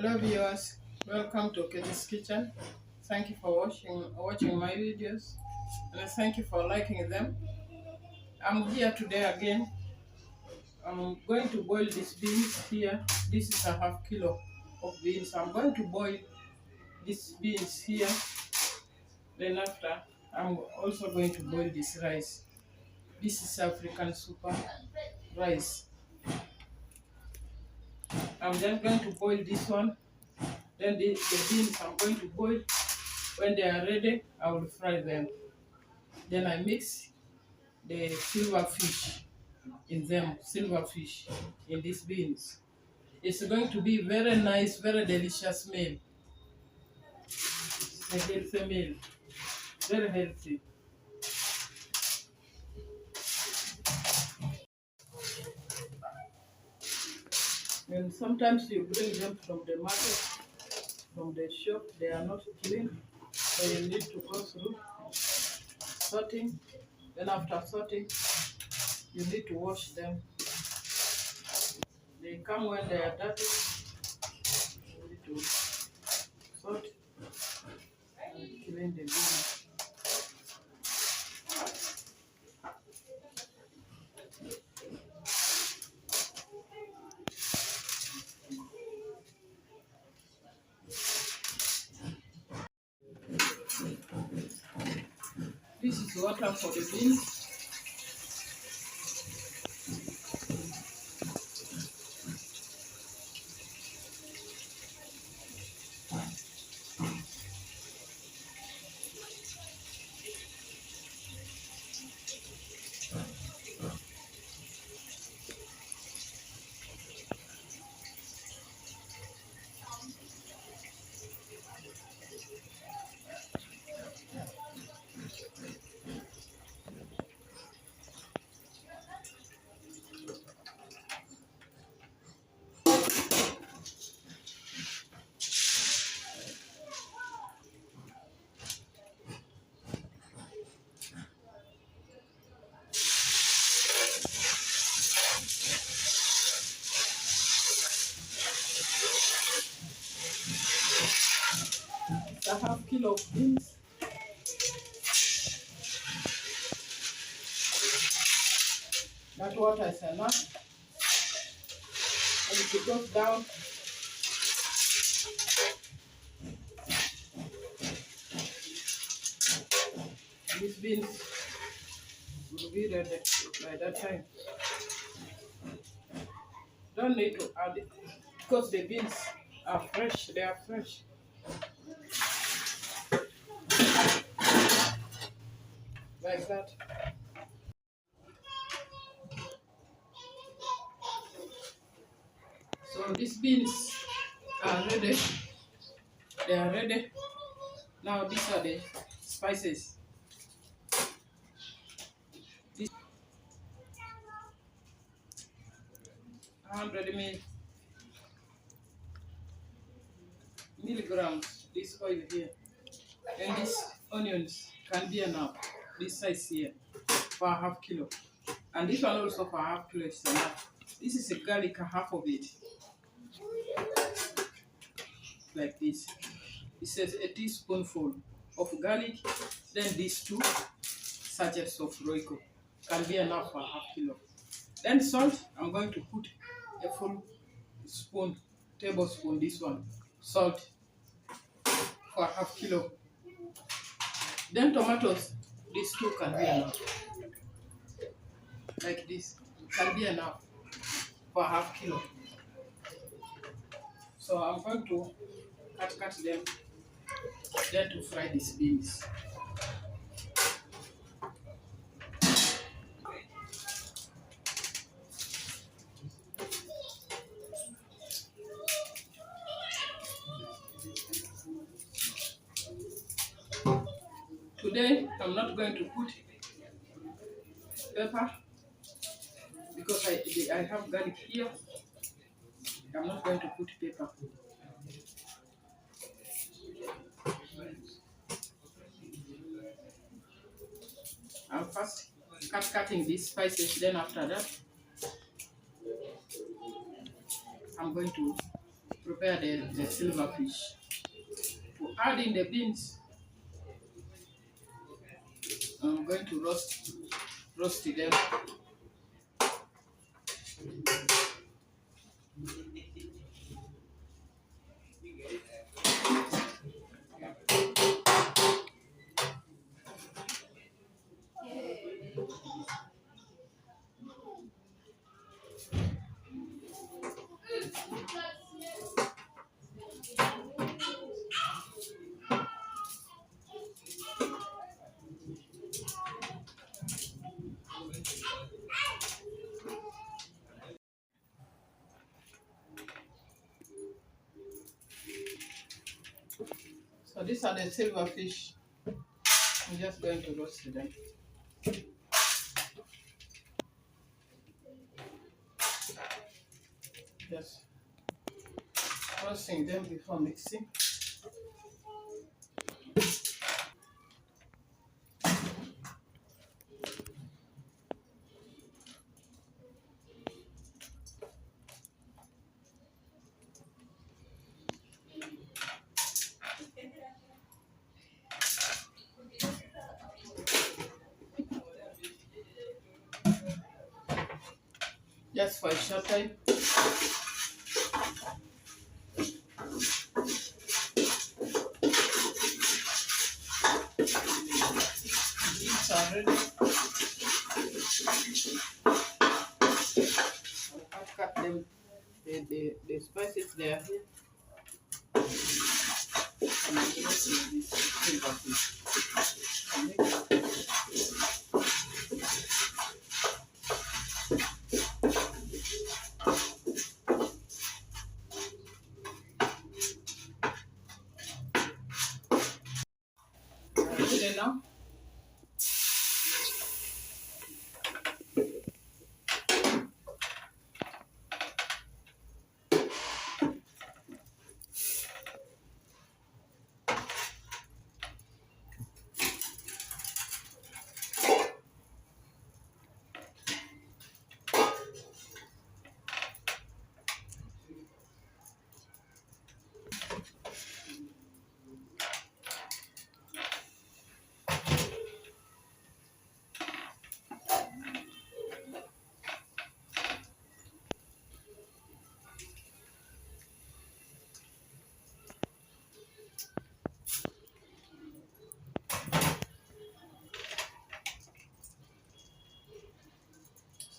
Hello viewers, welcome to Katie's Kitchen. Thank you for watching my videos, and thank you for liking them. I'm here today again. I'm going to boil these beans here. This is a half kilo of beans. I'm going to boil these beans here. Then after, I'm also going to boil this rice. This is African super rice. I'm just going to boil this one. Then the beans I'm going to boil. When they are ready, I will fry them. Then I mix the silver fish in them, in these beans. It's going to be very nice, very delicious meal. A healthy meal, very healthy. And sometimes you bring them from the market, from the shop, they are not clean, so you need to go through sorting. Then after sorting, you need to wash them. They come when they are dirty. You need to sort and clean the beans. This is water for the beans. A half kilo of beans. That water is enough. And if it goes down, these beans will be ready by that time. Don't need to add it because the beans are fresh, they are fresh. Like that. So these beans are ready. They are ready. Now these are the spices. This 100 milligrams. This oil here. And these onions can be enough. This size here for a half kilo. And this one also for a half kilo is enough. This is a garlic, a half of it. Like this. It says a teaspoonful of garlic, then these 2 sachets of Royco can be enough for a half kilo. Then salt, I'm going to put a full spoon, tablespoon, this one, salt for a half kilo. Then tomatoes, these 2 can be enough. Like this, can be enough for a half kilo. So I'm going to cut them, then to fry these beans. Today, I'm not going to put pepper because I have garlic here. I'm not going to put pepper. I'm first cutting these spices, then after that, I'm going to prepare the silver fish. To add in the beans, I'm going to roast them. So these are the silver fish. I'm just going to roast them. Just roasting them before mixing. Just for a short time. Beans are ready. I'll cut them. The spices they are here. And I'm going to this silver fish. Ready now?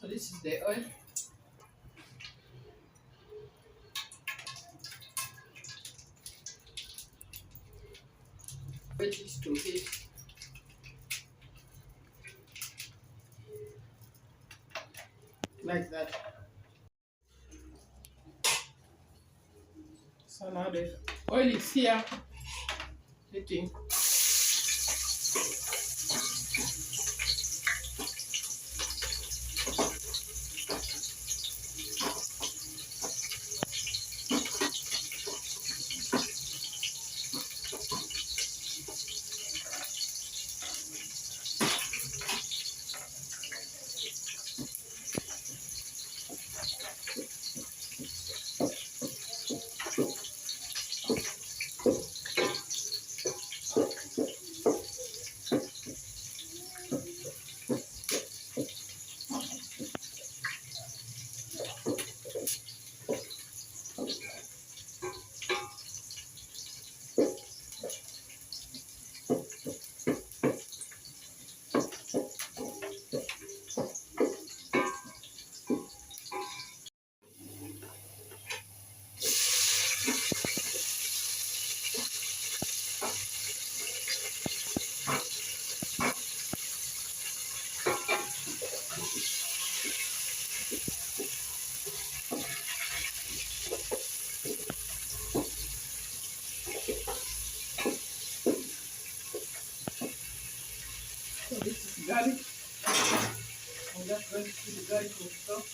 So this is the oil. Wait it to heat. Like that. So now the oil is here heating. So this is garlic. I'm just going to put the garlic on top.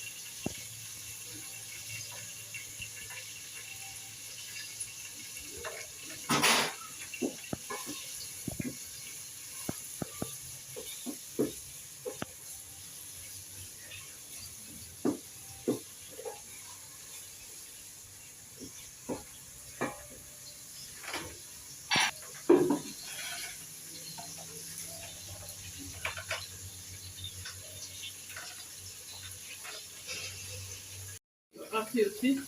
you see.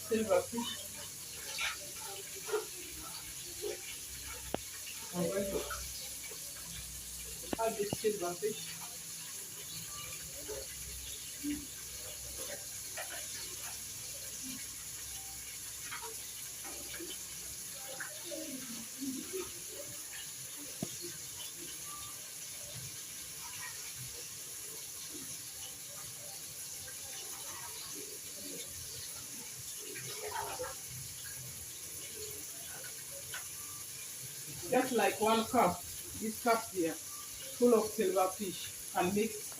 Silver fish. I'm going to add this silver fish. Just like 1 cup, this cup here, full of silver fish, and mix.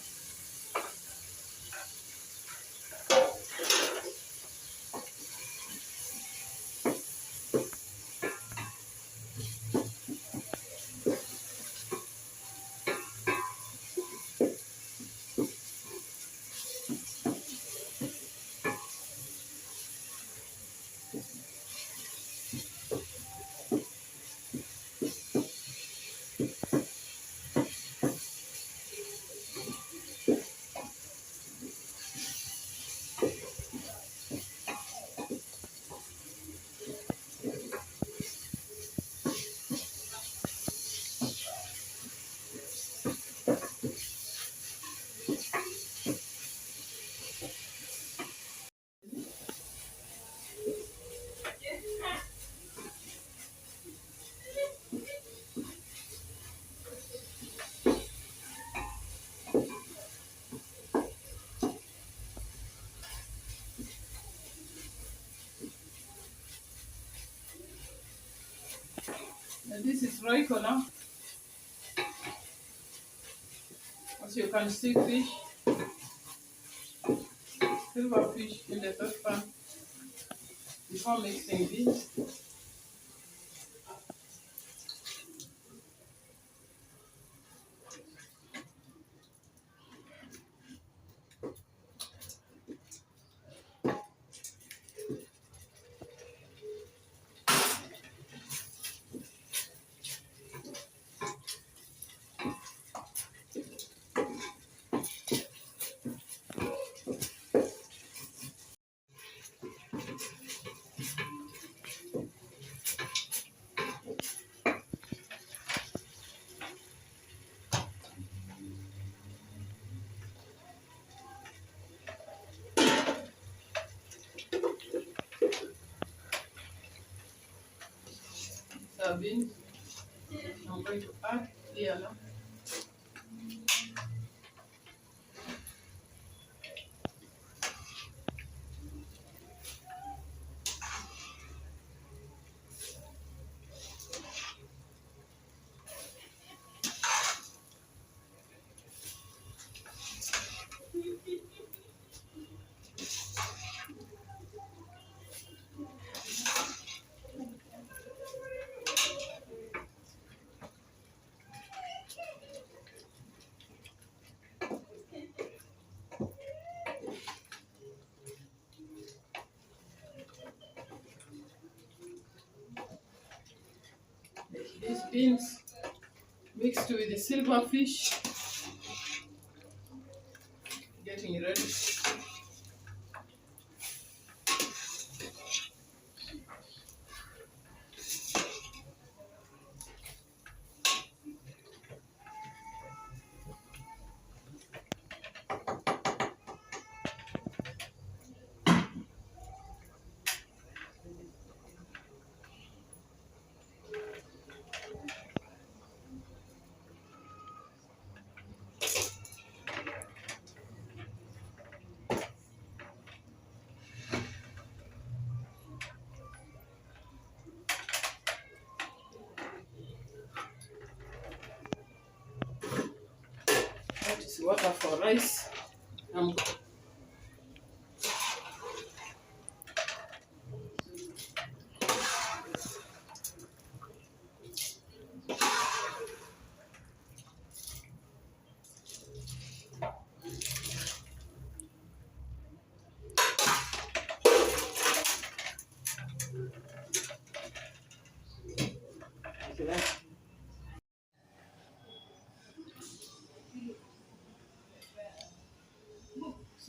And this is Royco now. As you can see, fish, silver fish in the saucepan before mixing beans. Beans, I'm going to add here now. These beans mixed with the silver fish, getting ready. That is water for rice.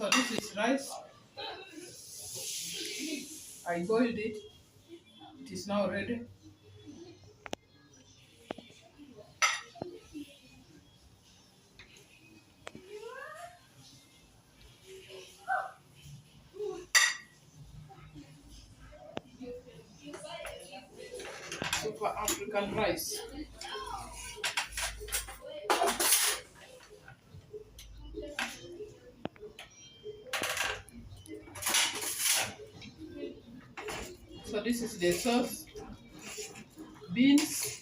So this is rice. I boiled it. It is now ready. Super African rice. So this is the sauce. Beans.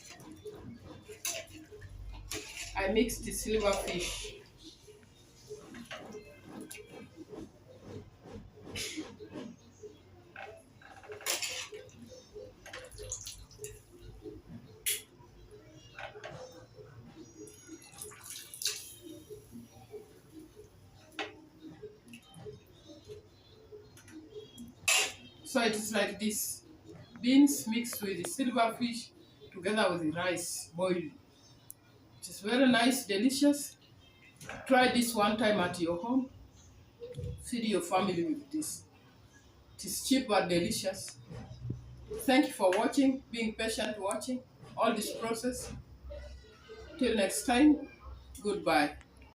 I mixed the silverfish. So it is like this. Beans mixed with the silverfish together with the rice boiled. It is very nice, delicious. Try this one time at your home. Feed your family with this. It is cheap but delicious. Thank you for watching, being patient watching all this process. Till next time, goodbye.